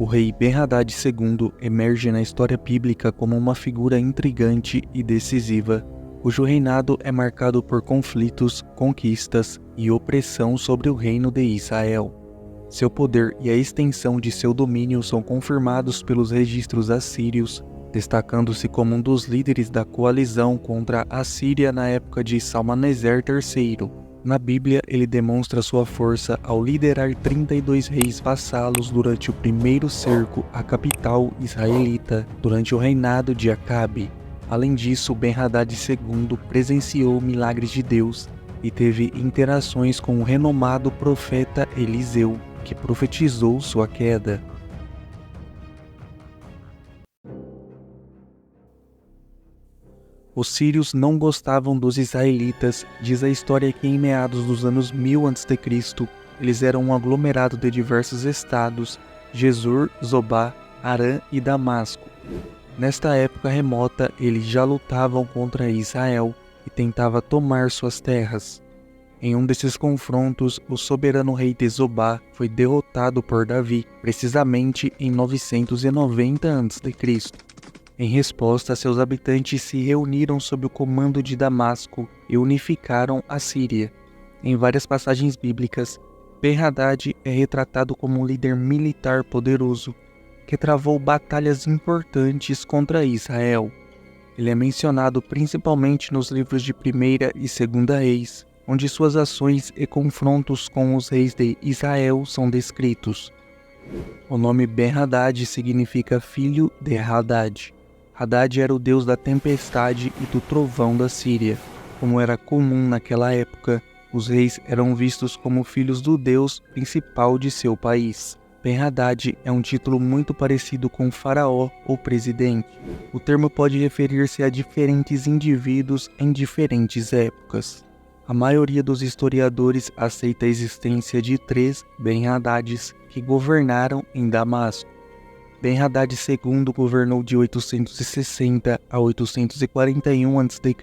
O rei Ben-Hadad II emerge na história bíblica como uma figura intrigante e decisiva, cujo reinado é marcado por conflitos, conquistas e opressão sobre o reino de Israel. Seu poder e a extensão de seu domínio são confirmados pelos registros assírios, destacando-se como um dos líderes da coalizão contra a Síria na época de Salmaneser III. Na Bíblia, ele demonstra sua força ao liderar 32 reis vassalos durante o primeiro cerco à capital israelita durante o reinado de Acabe. Além disso, Ben-Hadad II presenciou milagres de Deus e teve interações com o renomado profeta Eliseu, que profetizou sua queda. Os sírios não gostavam dos israelitas. Diz a história que em meados dos anos 1000 a.C., eles eram um aglomerado de diversos estados, Gesur, Zobá, Harã e Damasco. Nesta época remota, eles já lutavam contra Israel e tentavam tomar suas terras. Em um desses confrontos, o soberano rei de Zobá foi derrotado por Davi, precisamente em 990 a.C. Em resposta, seus habitantes se reuniram sob o comando de Damasco e unificaram a Síria. Em várias passagens bíblicas, Ben-Hadad é retratado como um líder militar poderoso, que travou batalhas importantes contra Israel. Ele é mencionado principalmente nos livros de 1ª e 2ª Reis, onde suas ações e confrontos com os reis de Israel são descritos. O nome Ben-Hadad significa filho de Hadad. Hadad era o deus da tempestade e do trovão da Síria. Como era comum naquela época, os reis eram vistos como filhos do deus principal de seu país. Ben-Hadad é um título muito parecido com faraó ou presidente. O termo pode referir-se a diferentes indivíduos em diferentes épocas. A maioria dos historiadores aceita a existência de 3 Ben-Hadads que governaram em Damasco. Ben-Hadad II governou de 860 a 841 a.C.,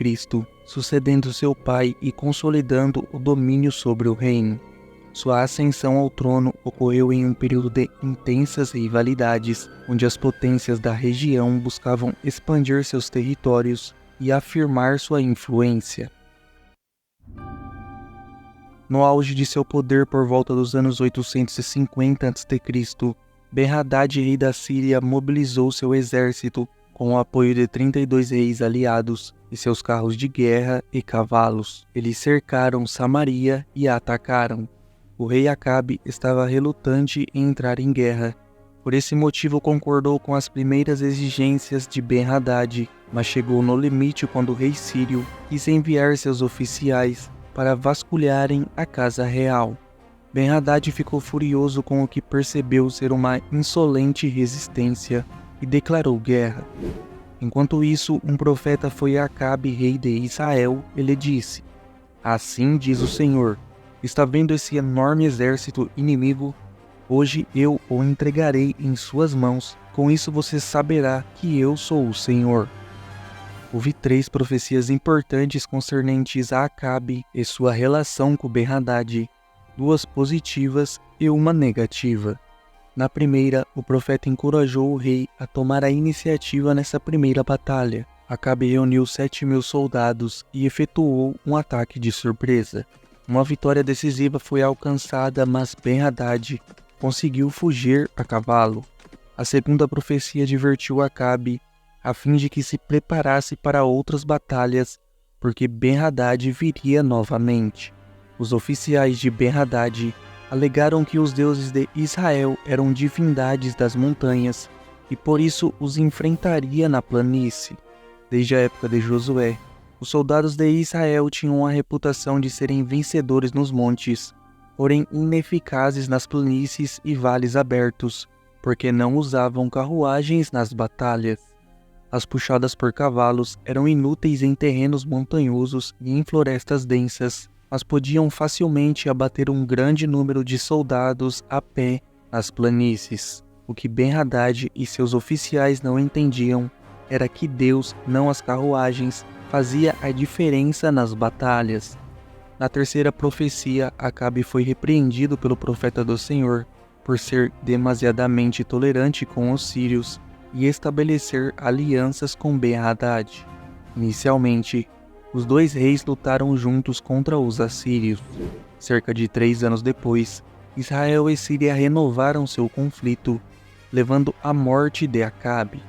sucedendo seu pai e consolidando o domínio sobre o reino. Sua ascensão ao trono ocorreu em um período de intensas rivalidades, onde as potências da região buscavam expandir seus territórios e afirmar sua influência. No auge de seu poder por volta dos anos 850 a.C., Ben-Hadad, rei da Síria, mobilizou seu exército com o apoio de 32 reis aliados e seus carros de guerra e cavalos. Eles cercaram Samaria e a atacaram. O rei Acabe estava relutante em entrar em guerra. Por esse motivo concordou com as primeiras exigências de Ben-Hadad, mas chegou no limite quando o rei sírio quis enviar seus oficiais para vasculharem a casa real. Ben-Hadad ficou furioso com o que percebeu ser uma insolente resistência e declarou guerra. Enquanto isso, um profeta foi a Acabe, rei de Israel. Ele disse: "Assim diz o Senhor, está vendo esse enorme exército inimigo? Hoje eu o entregarei em suas mãos. Com isso você saberá que eu sou o Senhor." Houve 3 profecias importantes concernentes a Acabe e sua relação com Ben-Hadad, 2 positivas e uma negativa. Na primeira, o profeta encorajou o rei a tomar a iniciativa nessa primeira batalha. Acabe reuniu 7.000 soldados e efetuou um ataque de surpresa. Uma vitória decisiva foi alcançada, mas Ben-Hadad conseguiu fugir a cavalo. A segunda profecia advertiu Acabe a fim de que se preparasse para outras batalhas, porque Ben-Hadad viria novamente. Os oficiais de Ben-Hadad alegaram que os deuses de Israel eram divindades das montanhas e por isso os enfrentaria na planície. Desde a época de Josué, os soldados de Israel tinham a reputação de serem vencedores nos montes, porém ineficazes nas planícies e vales abertos, porque não usavam carruagens nas batalhas. As puxadas por cavalos eram inúteis em terrenos montanhosos e em florestas densas, mas podiam facilmente abater um grande número de soldados a pé nas planícies. O que Ben-Hadad e seus oficiais não entendiam era que Deus, não as carruagens, fazia a diferença nas batalhas. Na terceira profecia, Acabe foi repreendido pelo profeta do Senhor, por ser demasiadamente tolerante com os sírios e estabelecer alianças com Ben-Hadad. Inicialmente, os dois reis lutaram juntos contra os assírios. Cerca de 3 anos depois, Israel e Síria renovaram seu conflito, levando à morte de Acabe.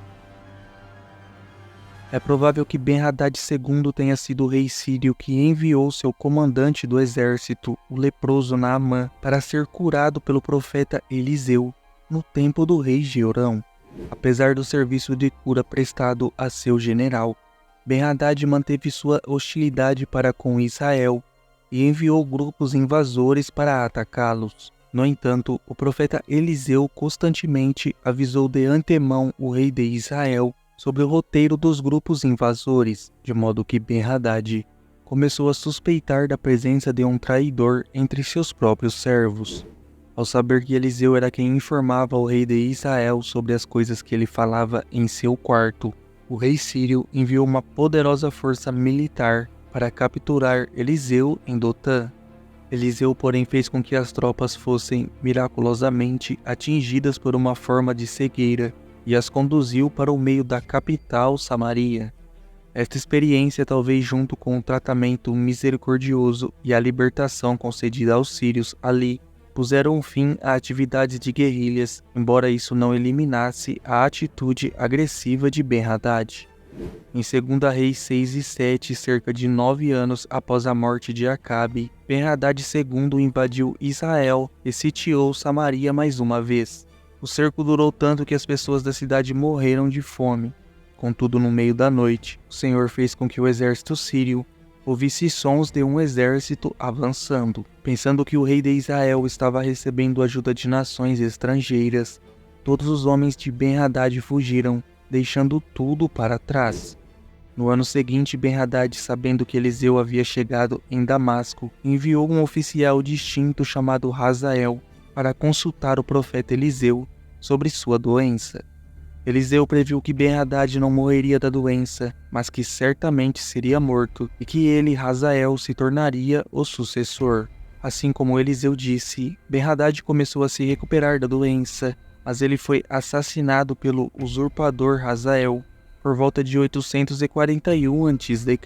É provável que Ben-Hadad II tenha sido o rei sírio que enviou seu comandante do exército, o leproso Naamã, para ser curado pelo profeta Eliseu, no tempo do rei Jeorão. Apesar do serviço de cura prestado a seu general, Ben-Hadad manteve sua hostilidade para com Israel e enviou grupos invasores para atacá-los. No entanto, o profeta Eliseu constantemente avisou de antemão o rei de Israel sobre o roteiro dos grupos invasores, de modo que Ben-Hadad começou a suspeitar da presença de um traidor entre seus próprios servos. Ao saber que Eliseu era quem informava o rei de Israel sobre as coisas que ele falava em seu quarto, o rei sírio enviou uma poderosa força militar para capturar Eliseu em Dotã. Eliseu, porém, fez com que as tropas fossem miraculosamente atingidas por uma forma de cegueira e as conduziu para o meio da capital, Samaria. Esta experiência, talvez junto com o tratamento misericordioso e a libertação concedida aos sírios ali, puseram fim a atividades de guerrilhas, embora isso não eliminasse a atitude agressiva de Ben-Hadad. Em 2 Reis 6 e 7, cerca de 9 anos após a morte de Acabe, Ben-Hadad II invadiu Israel e sitiou Samaria mais uma vez. O cerco durou tanto que as pessoas da cidade morreram de fome. Contudo, no meio da noite, o Senhor fez com que o exército sírio ouvisse sons de um exército avançando. Pensando que o rei de Israel estava recebendo ajuda de nações estrangeiras, todos os homens de Ben-Hadad fugiram, deixando tudo para trás. No ano seguinte, Ben-Hadad, sabendo que Eliseu havia chegado em Damasco, enviou um oficial distinto chamado Hazael para consultar o profeta Eliseu sobre sua doença. Eliseu previu que Ben-Hadad não morreria da doença, mas que certamente seria morto e que ele, Hazael, se tornaria o sucessor. Assim como Eliseu disse, Ben-Hadad começou a se recuperar da doença, mas ele foi assassinado pelo usurpador Hazael por volta de 841 a.C.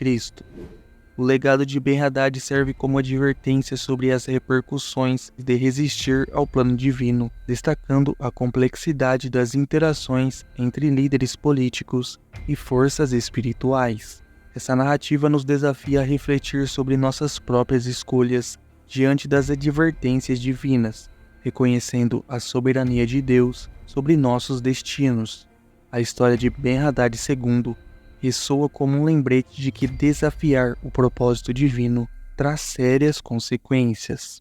O legado de Ben-Hadad serve como advertência sobre as repercussões de resistir ao plano divino, destacando a complexidade das interações entre líderes políticos e forças espirituais. Essa narrativa nos desafia a refletir sobre nossas próprias escolhas diante das advertências divinas, reconhecendo a soberania de Deus sobre nossos destinos. A história de Ben-Hadad II ressoa como um lembrete de que desafiar o propósito divino traz sérias consequências.